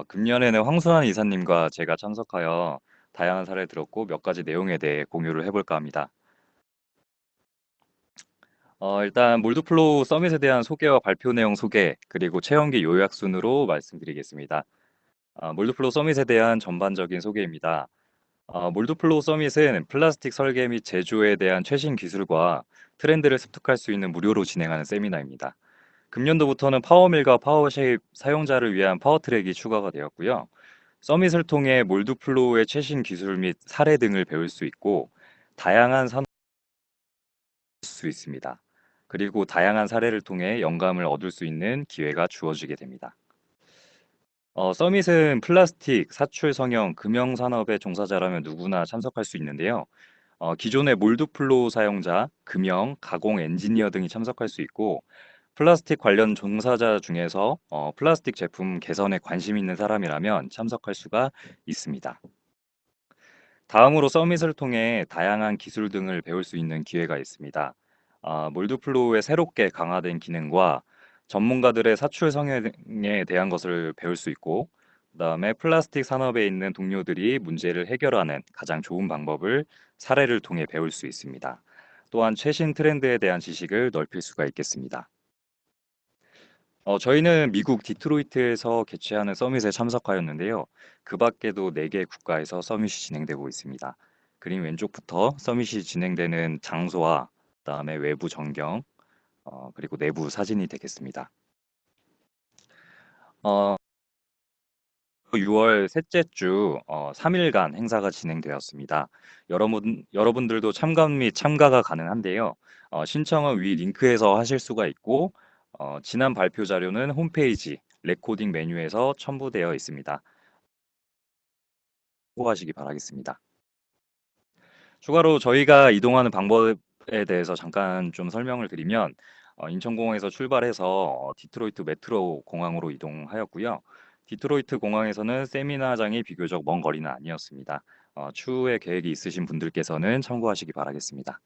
금년에는 황순환 이사님과 제가 참석하여 다양한 사례를 들었고 몇 가지 내용에 대해 공유를 해볼까 합니다. 일단 몰드플로우 서밋에 대한 소개와 발표 내용 소개, 그리고 체험기 요약 순으로 말씀드리겠습니다. 몰드플로우 서밋에 대한 전반적인 소개입니다. 몰드플로우 서밋은 플라스틱 설계 및 제조에 대한 최신 기술과 트렌드를 습득할 수 있는 무료로 진행하는 세미나입니다. 금년도부터는 파워밀과 파워쉐입 사용자를 위한 파워트랙이 추가가 되었고요. 서밋을 통해 몰드플로우의 최신 기술 및 사례 등을 배울 수 있고 다양한 산업을 수 있습니다. 그리고 다양한 사례를 통해 영감을 얻을 수 있는 기회가 주어지게 됩니다. 서밋은 플라스틱, 사출 성형, 금형 산업의 종사자라면 누구나 참석할 수 있는데요. 기존의 몰드플로우 사용자, 금형, 가공 엔지니어 등이 참석할 수 있고 플라스틱 관련 종사자 중에서 플라스틱 제품 개선에 관심 있는 사람이라면 참석할 수가 있습니다. 다음으로 서밋을 통해 다양한 기술 등을 배울 수 있는 기회가 있습니다. 몰드플로우의 새롭게 강화된 기능과 전문가들의 사출 성형에 대한 것을 배울 수 있고, 그다음에 플라스틱 산업에 있는 동료들이 문제를 해결하는 가장 좋은 방법을 사례를 통해 배울 수 있습니다. 또한 최신 트렌드에 대한 지식을 넓힐 수가 있겠습니다. 저희는 미국 디트로이트에서 개최하는 서밋에 참석하였는데요. 그 밖에도 4개 국가에서 서밋이 진행되고 있습니다. 그림 왼쪽부터 서밋이 진행되는 장소와 그다음에 외부 전경, 그리고 내부 사진이 되겠습니다. 어, 6월 셋째 주 3일간 행사가 진행되었습니다. 여러분들도 참관 및 참가가 가능한데요. 신청은 위 링크에서 하실 수가 있고, 지난 발표 자료는 홈페이지 레코딩 메뉴에서 첨부되어 있습니다. 참고하시기 바라겠습니다. 추가로 저희가 이동하는 방법에 대해서 잠깐 좀 설명을 드리면 인천공항에서 출발해서 디트로이트 메트로 공항으로 이동하였고요. 디트로이트 공항에서는 세미나장이 비교적 먼 거리는 아니었습니다. 추후에 계획이 있으신 분들께서는 참고하시기 바라겠습니다.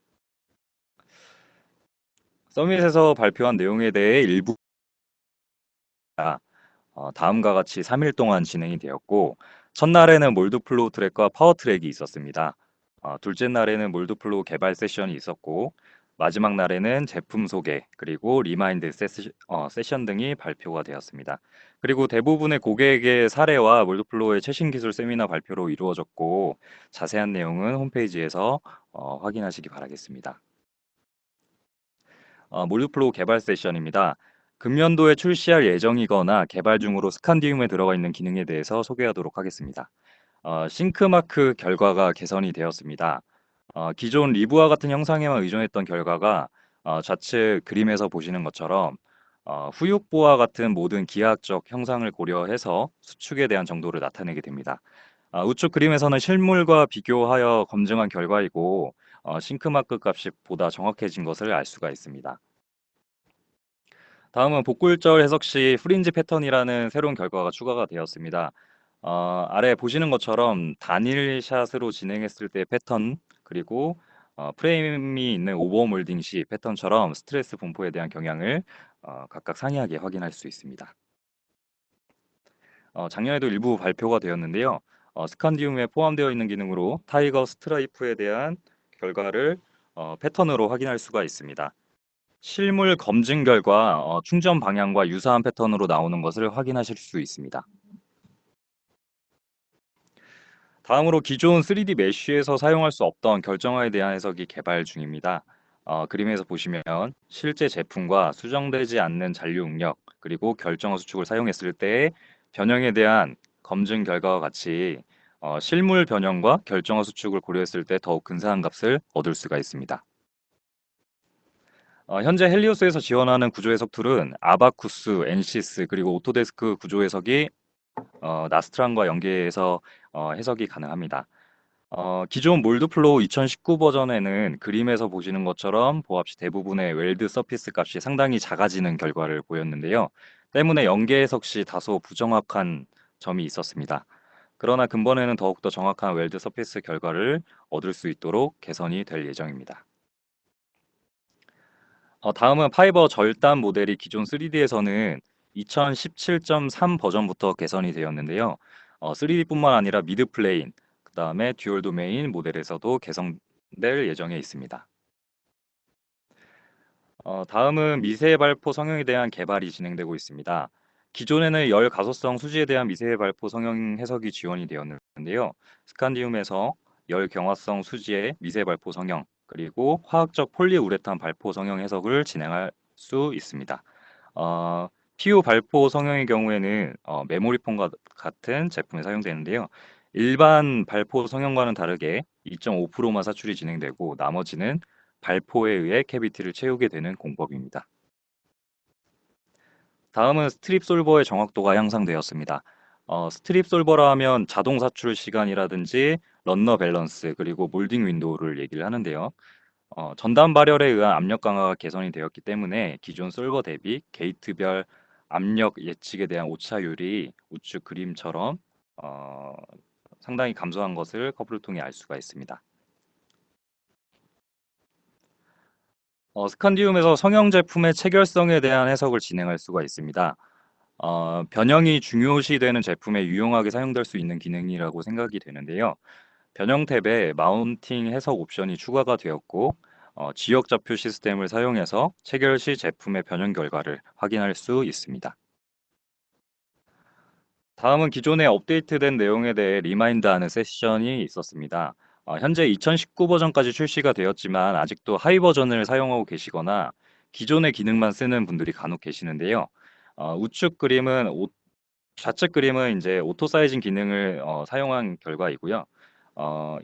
서밋에서 발표한 내용에 대해 일부 다음과 같이 3일 동안 진행이 되었고 첫날에는 몰드플로우 트랙과 파워 트랙이 있었습니다. 둘째 날에는 몰드플로우 개발 세션이 있었고 마지막 날에는 제품 소개 그리고 리마인드 세션 등이 발표가 되었습니다. 그리고 대부분의 고객의 사례와 몰드플로우의 최신 기술 세미나 발표로 이루어졌고 자세한 내용은 홈페이지에서 확인하시기 바라겠습니다. 몰드플로우 개발 세션입니다. 금년도에 출시할 예정이거나 개발 중으로 스칸디움에 들어가 있는 기능에 대해서 소개하도록 하겠습니다. 싱크마크 결과가 개선이 되었습니다. 기존 리브와 같은 형상에만 의존했던 결과가 좌측 그림에서 보시는 것처럼 후육부와 같은 모든 기하학적 형상을 고려해서 수축에 대한 정도를 나타내게 됩니다. 우측 그림에서는 실물과 비교하여 검증한 결과이고 싱크마크 값이 보다 정확해진 것을 알 수가 있습니다. 다음은 복굴절 해석 시 프린지 패턴이라는 새로운 결과가 추가가 되었습니다. 아래 보시는 것처럼 단일 샷으로 진행했을 때 패턴 그리고 프레임이 있는 오버몰딩 시 패턴처럼 스트레스 분포에 대한 경향을 각각 상이하게 확인할 수 있습니다. 작년에도 일부 발표가 되었는데요. 스칸디움에 포함되어 있는 기능으로 타이거 스트라이프에 대한 결과를 패턴으로 확인할 수가 있습니다. 실물 검증 결과 충전 방향과 유사한 패턴으로 나오는 것을 확인하실 수 있습니다. 다음으로 기존 3D 메쉬에서 사용할 수 없던 결정화에 대한 해석이 개발 중입니다. 그림에서 보시면 실제 제품과 수정되지 않는 잔류 응력 그리고 결정화 수축을 사용했을 때의 변형에 대한 검증 결과와 같이 실물 변형과 결정화 수축을 고려했을 때 더욱 근사한 값을 얻을 수가 있습니다. 현재 헬리오스에서 지원하는 구조 해석 툴은 아바쿠스, 엔시스 그리고 오토데스크 구조 해석이 나스트랑과 연계해서 해석이 가능합니다. 기존 몰드플로우 2019 버전에는 그림에서 보시는 것처럼 보합 시 대부분의 웰드 서피스 값이 상당히 작아지는 결과를 보였는데요. 때문에 연계 해석 시 다소 부정확한 점이 있었습니다. 그러나 근본에는 더욱더 정확한 웰드 서피스 결과를 얻을 수 있도록 개선이 될 예정입니다. 다음은 파이버 절단 모델이 기존 3D에서는 2017.3 버전부터 개선이 되었는데요. 3D뿐만 아니라 미드 플레인, 그다음에 듀얼 도메인 모델에서도 개선될 예정에 있습니다. 다음은 미세 발포 성형에 대한 개발이 진행되고 있습니다. 기존에는 열 가소성 수지에 대한 미세 발포 성형 해석이 지원이 되었는데요. 스칸디움에서 열 경화성 수지의 미세 발포 성형, 그리고 화학적 폴리우레탄 발포 성형 해석을 진행할 수 있습니다. 어, PU 발포 성형의 경우에는 메모리폼과 같은 제품에 사용되는데요. 일반 발포 성형과는 다르게 2.5%만 사출이 진행되고 나머지는 발포에 의해 캐비티를 채우게 되는 공법입니다. 다음은 스트립 솔버의 정확도가 향상되었습니다. 스트립 솔버라 하면 자동 사출 시간이라든지 런너 밸런스 그리고 몰딩 윈도우를 얘기를 하는데요. 전단 발열에 의한 압력 강화가 개선이 되었기 때문에 기존 솔버 대비 게이트별 압력 예측에 대한 오차율이 우측 그림처럼 어, 상당히 감소한 것을 커브를 통해 알 수가 있습니다. 스칸디움에서 성형 제품의 체결성에 대한 해석을 진행할 수가 있습니다. 변형이 중요시되는 제품에 유용하게 사용될 수 있는 기능이라고 생각이 되는데요. 변형 탭에 마운팅 해석 옵션이 추가가 되었고, 지역 좌표 시스템을 사용해서 체결 시 제품의 변형 결과를 확인할 수 있습니다. 다음은 기존에 업데이트된 내용에 대해 리마인드하는 세션이 있었습니다. 현재 2019 버전까지 출시가 되었지만 아직도 하이 버전을 사용하고 계시거나 기존의 기능만 쓰는 분들이 간혹 계시는데요. 우측 그림은 좌측 그림은 이제 오토 사이징 기능을 사용한 결과이고요.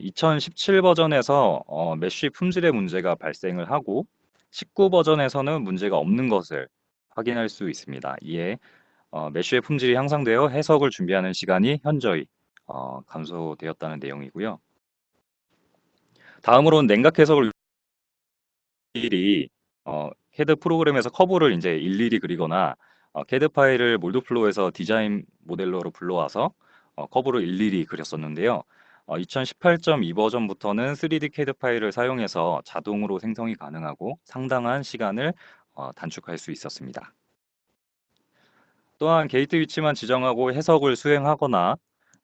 2017 버전에서 메쉬 품질의 문제가 발생을 하고 19 버전에서는 문제가 없는 것을 확인할 수 있습니다. 이에 메쉬의 품질이 향상되어 해석을 준비하는 시간이 현저히 감소되었다는 내용이고요. 다음으로는 냉각 해석을 일일이 CAD 프로그램에서 커브를 이제 일일이 그리거나 CAD 파일을 몰드플로우에서 디자인 모델러로 불러와서 커브를 일일이 그렸었는데요. 2018.2 버전부터는 3D CAD 파일을 사용해서 자동으로 생성이 가능하고 상당한 시간을 단축할 수 있었습니다. 또한 게이트 위치만 지정하고 해석을 수행하거나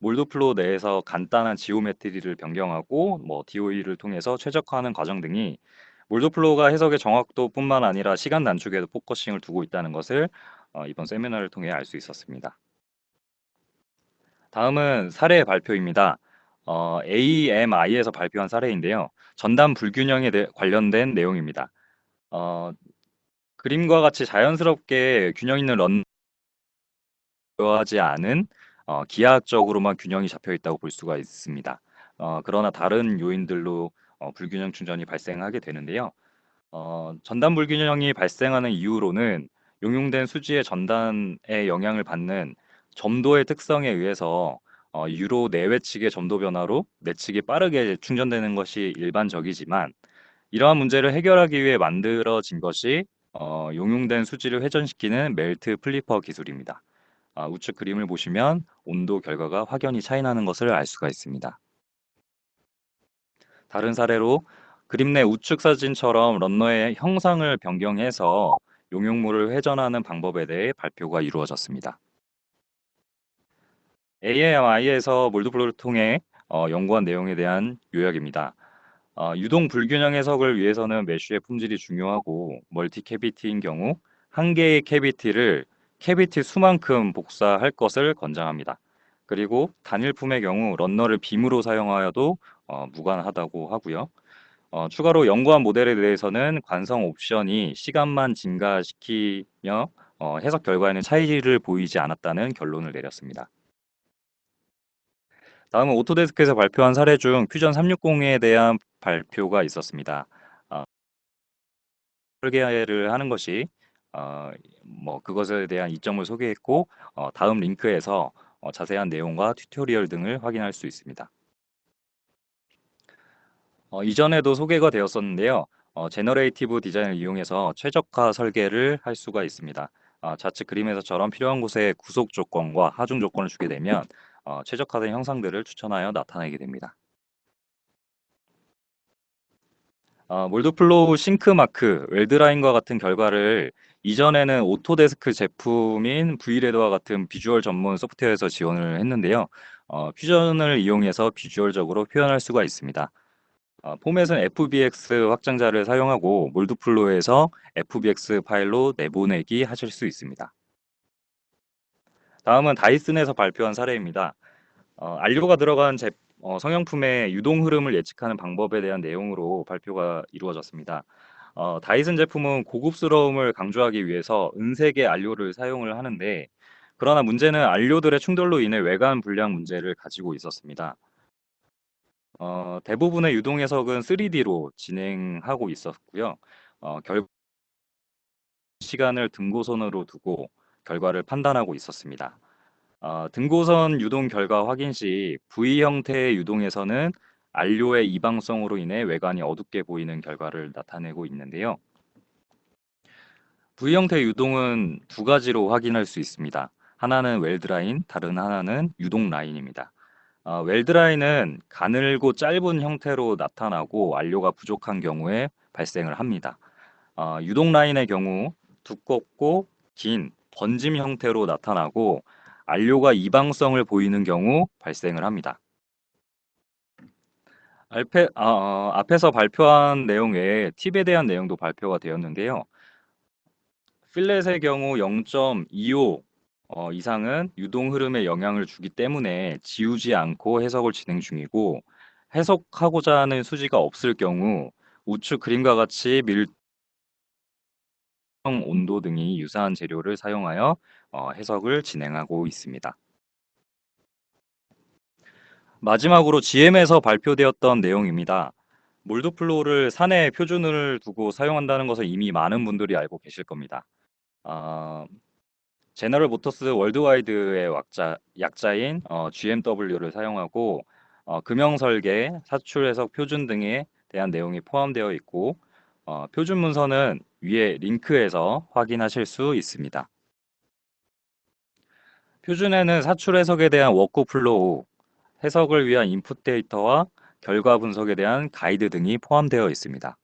몰드플로우 내에서 간단한 지오메트리를 변경하고 DOE를 통해서 최적화하는 과정 등이 몰드플로우가 해석의 정확도뿐만 아니라 시간 단축에도 포커싱을 두고 있다는 것을 이번 세미나를 통해 알 수 있었습니다. 다음은 사례 발표입니다. AMI에서 발표한 사례인데요. 전담 불균형에 관련된 내용입니다. 어, 그림과 같이 자연스럽게 균형 있는 하지 않은 기하학적으로만 균형이 잡혀 있다고 볼 수가 있습니다. 그러나 다른 요인들로 불균형 충전이 발생하게 되는데요. 전단 불균형이 발생하는 이유로는 용융된 수지의 전단에 영향을 받는 점도의 특성에 의해서 유로 내외측의 점도 변화로 내측이 빠르게 충전되는 것이 일반적이지만 이러한 문제를 해결하기 위해 만들어진 것이 용융된 수지를 회전시키는 멜트 플리퍼 기술입니다. 우측 그림을 보시면 온도 결과가 확연히 차이 나는 것을 알 수가 있습니다. 다른 사례로 그림 내 우측 사진처럼 런너의 형상을 변경해서 용융물을 회전하는 방법에 대해 발표가 이루어졌습니다. AMI에서 몰드플로우를 통해 연구한 내용에 대한 요약입니다. 유동 불균형 해석을 위해서는 메쉬의 품질이 중요하고 멀티 캐비티인 경우 한 개의 캐비티를 캐비티 수만큼 복사할 것을 권장합니다. 그리고 단일품의 경우 런너를 빔으로 사용하여도 무관하다고 하고요. 추가로 연구한 모델에 대해서는 관성 옵션이 시간만 증가시키며 해석 결과에는 차이를 보이지 않았다는 결론을 내렸습니다. 다음은 오토데스크에서 발표한 사례 중 퓨전 360에 대한 발표가 있었습니다. 어, 설계를 하는 것이 그것에 대한 이점을 소개했고 다음 링크에서 자세한 내용과 튜토리얼 등을 확인할 수 있습니다. 이전에도 소개가 되었었는데요. 제너레이티브 디자인을 이용해서 최적화 설계를 할 수가 있습니다. 좌측 그림에서처럼 필요한 곳에 구속 조건과 하중 조건을 주게 되면 최적화된 형상들을 추천하여 나타내게 됩니다. 몰드플로우 싱크마크, 웰드라인과 같은 결과를 이전에는 오토데스크 제품인 브이레더와 같은 비주얼 전문 소프트웨어에서 지원을 했는데요. 퓨전을 이용해서 비주얼적으로 표현할 수가 있습니다. 포맷은 FBX 확장자를 사용하고 몰드플로우에서 FBX 파일로 내보내기 하실 수 있습니다. 다음은 다이슨에서 발표한 사례입니다. 안료가 들어간 성형품의 유동 흐름을 예측하는 방법에 대한 내용으로 발표가 이루어졌습니다. 다이슨 제품은 고급스러움을 강조하기 위해서 은색의 안료를 사용을 하는데, 그러나 문제는 안료들의 충돌로 인해 외관 불량 문제를 가지고 있었습니다. 대부분의 유동 해석은 3D로 진행하고 있었고요. 시간을 등고선으로 두고 결과를 판단하고 있었습니다. 등고선 유동 결과 확인 시 V 형태의 유동에서는 안료의 이방성으로 인해 외관이 어둡게 보이는 결과를 나타내고 있는데요. V 형태 유동은 두 가지로 확인할 수 있습니다. 하나는 웰드라인, 다른 하나는 유동 라인입니다. 웰드라인은 가늘고 짧은 형태로 나타나고 안료가 부족한 경우에 발생을 합니다. 유동 라인의 경우 두껍고 긴 번짐 형태로 나타나고 안료가 이방성을 보이는 경우 발생을 합니다. 앞에서 발표한 내용 외에 팁에 대한 내용도 발표가 되었는데요. 필렛의 경우 0.25 이상은 유동 흐름에 영향을 주기 때문에 지우지 않고 해석을 진행 중이고, 해석하고자 하는 수지가 없을 경우 우측 그림과 같이 밀 온도 등이 유사한 재료를 사용하여 해석을 진행하고 있습니다. 마지막으로 GM에서 발표되었던 내용입니다. 몰드플로우를 사내 표준을 두고 사용한다는 것을 이미 많은 분들이 알고 계실 겁니다. 어, 제너럴 모터스 월드와이드의 약자인 GMW를 사용하고 금형 설계, 사출 해석 표준 등에 대한 내용이 포함되어 있고, 표준 문서는 위에 링크에서 확인하실 수 있습니다. 표준에는 사출 해석에 대한 워크플로우, 해석을 위한 인풋 데이터와 결과 분석에 대한 가이드 등이 포함되어 있습니다.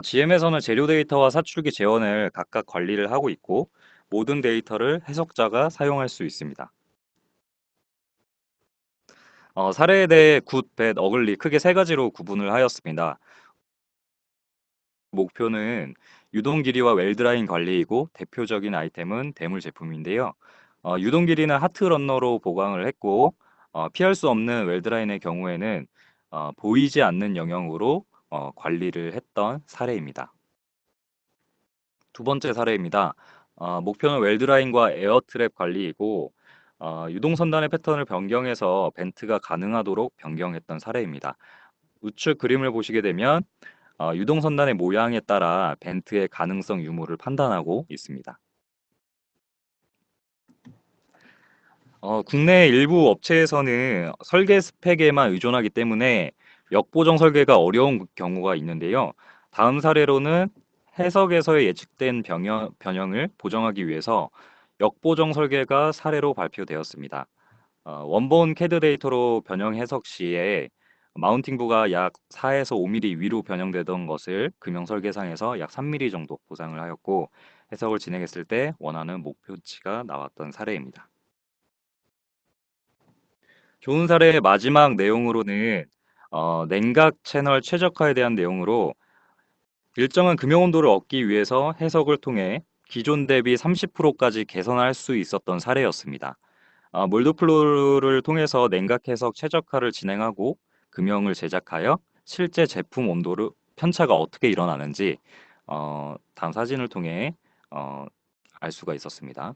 GM에서는 재료 데이터와 사출기 재원을 각각 관리를 하고 있고, 모든 데이터를 해석자가 사용할 수 있습니다. 사례에 대해 굿, 뱃, 어글리 크게 세 가지로 구분을 하였습니다. 목표는 유동 길이와 웰드라인 관리이고, 대표적인 아이템은 대물 제품인데요. 유동 길이는 하트 러너로 보강을 했고, 피할 수 없는 웰드라인의 경우에는 보이지 않는 영역으로 관리를 했던 사례입니다. 두 번째 사례입니다. 목표는 웰드라인과 에어트랩 관리이고, 유동 선단의 패턴을 변경해서 벤트가 가능하도록 변경했던 사례입니다. 우측 그림을 보시게 되면 유동 선단의 모양에 따라 벤트의 가능성 유무를 판단하고 있습니다. 국내 일부 업체에서는 설계 스펙에만 의존하기 때문에 역보정 설계가 어려운 경우가 있는데요. 다음 사례로는 해석에서의 예측된 변형을 보정하기 위해서 역보정 설계가 사례로 발표되었습니다. 원본 캐드 데이터로 변형 해석 시에 마운팅부가 약 4에서 5mm 위로 변형되던 것을 금형 설계상에서 약 3mm 정도 보상을 하였고, 해석을 진행했을 때 원하는 목표치가 나왔던 사례입니다. 좋은 사례의 마지막 내용으로는 냉각 채널 최적화에 대한 내용으로 일정한 금형 온도를 얻기 위해서 해석을 통해 기존 대비 30%까지 개선할 수 있었던 사례였습니다. 몰드플로우를 통해서 냉각 해석 최적화를 진행하고 금형을 제작하여 실제 제품 온도를 편차가 어떻게 일어나는지 다음 사진을 통해 알 수가 있었습니다.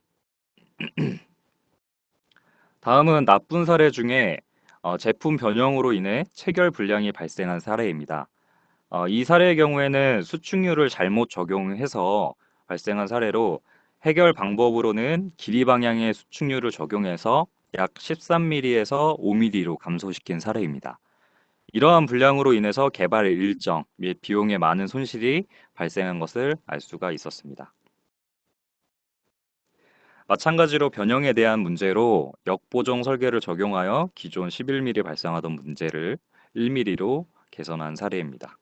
다음은 나쁜 사례 중에 제품 변형으로 인해 체결 불량이 발생한 사례입니다. 이 사례의 경우에는 수축률을 잘못 적용해서 발생한 사례로, 해결 방법으로는 길이 방향의 수축률을 적용해서 약 13mm에서 5mm로 감소시킨 사례입니다. 이러한 불량으로 인해서 개발 일정 및 비용에 많은 손실이 발생한 것을 알 수가 있었습니다. 마찬가지로 변형에 대한 문제로 역보정 설계를 적용하여 기존 11mm 발생하던 문제를 1mm로 개선한 사례입니다.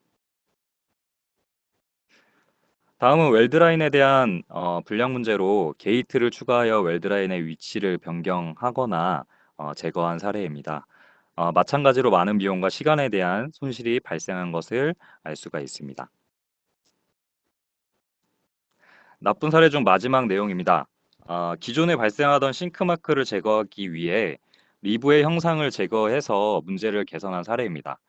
다음은 웰드라인에 대한 불량 문제로 게이트를 추가하여 웰드라인의 위치를 변경하거나 제거한 사례입니다. 마찬가지로 많은 비용과 시간에 대한 손실이 발생한 것을 알 수가 있습니다. 나쁜 사례 중 마지막 내용입니다. 기존에 발생하던 싱크마크를 제거하기 위해 리브의 형상을 제거해서 문제를 개선한 사례입니다.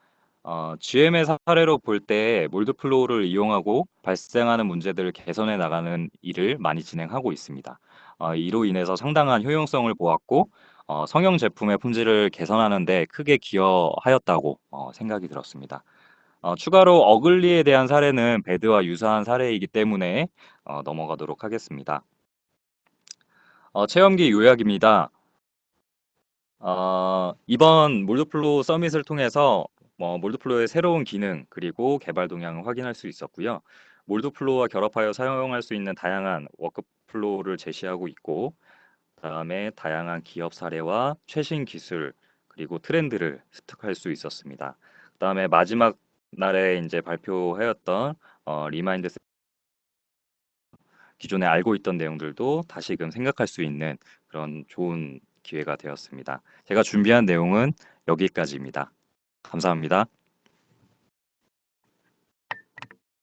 GM의 사례로 볼 때 몰드플로우를 이용하고 발생하는 문제들을 개선해 나가는 일을 많이 진행하고 있습니다. 이로 인해서 상당한 효용성을 보았고 성형 제품의 품질을 개선하는 데 크게 기여하였다고 생각이 들었습니다. 추가로 어글리에 대한 사례는 배드와 유사한 사례이기 때문에 넘어가도록 하겠습니다. 체험기 요약입니다. 이번 몰드플로우 서밋을 통해서 몰드플로우의 새로운 기능 그리고 개발 동향을 확인할 수 있었고요. 몰드플로우와 결합하여 사용할 수 있는 다양한 워크플로우를 제시하고 있고, 그다음에 다양한 기업 사례와 최신 기술 그리고 트렌드를 습득할 수 있었습니다. 그다음에 마지막 날에 이제 발표하였던 리마인드, 기존에 알고 있던 내용들도 다시금 생각할 수 있는 그런 좋은 기회가 되었습니다. 제가 준비한 내용은 여기까지입니다. 감사합니다.